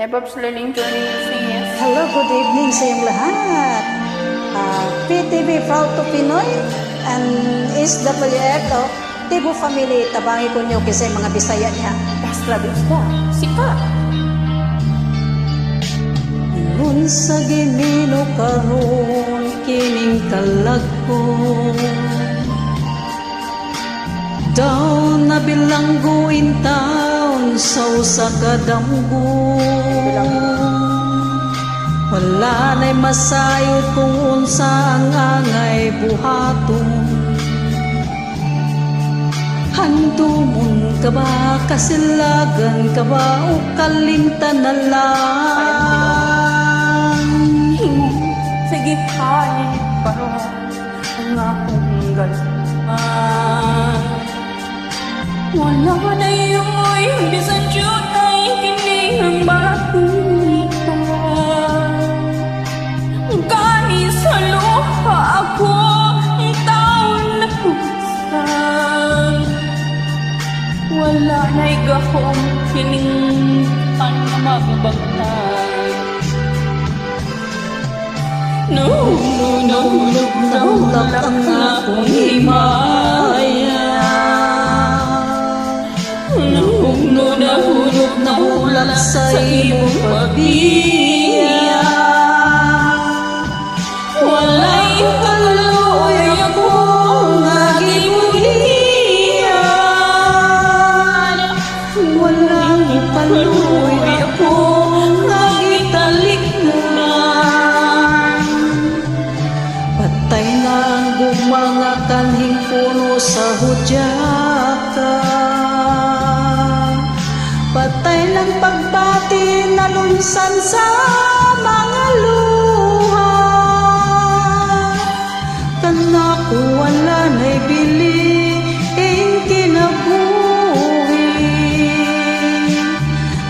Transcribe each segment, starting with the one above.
K-pop's learning journey is Hello, good evening sa iyong lahat. PTV Proud to Pinoy and SWF Tibo Family, tabangi ko niyo kasi mga Bisaya niya. basta sika. Ingon sa Ginoo karon kining kalagko. Daw na bilangguin taon sa usa ka damgo. Wala na'y masayo kung unsa ang angay buhaton. Handumon ka ba, kasilagan ka ba, o kalimtan na lang? Sige, hain para ang akong galaman. Wala na yung bisan yun ay kining ang bakita. Kahit sa luha ako ang taon na pusan. Wala na igahong kining ang magbagtay. Nahulog ang akong himaya. Nahulog sa iyong pagbiya. Walay kaluoy ako nga gibulian. Walang kaluoy ako nga gitalikdan. Patay na ang mga kanhing puno sa hudyaka. Patay ng pagbati na lunsan sa mga luha. Kanako wala na'y bili ing kinabuhi.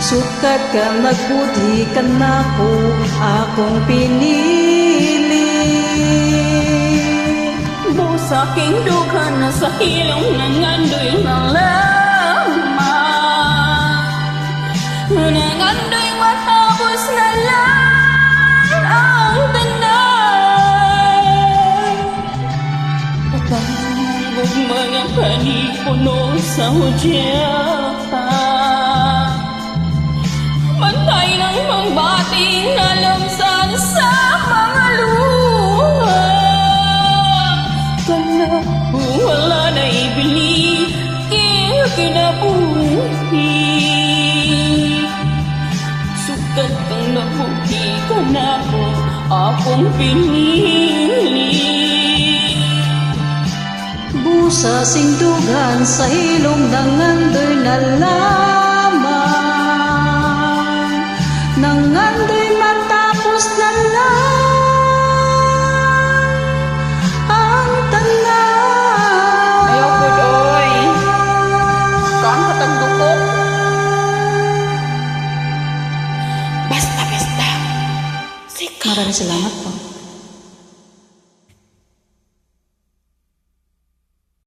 Sukat ka nagbuti kanako akong pinili. Busa king dughan na sa hilong nangandoy ng lama. Nangandoy matapos na lang ang tanan. Patangog mga kanipuno sa hudyaka. Pantay ng pangbating na lamsan sa mga luha. Wala na ibili, kinabuhi. Sukat kang nabuhi ka na ko, akong pinili. Busa singdugan sa hilong nangandoy na lamang. Nangandoy matapos na lang ang tanan. Ayaw po doy. Kaan katagdukok. Basta. Sika. Maraming salamat po.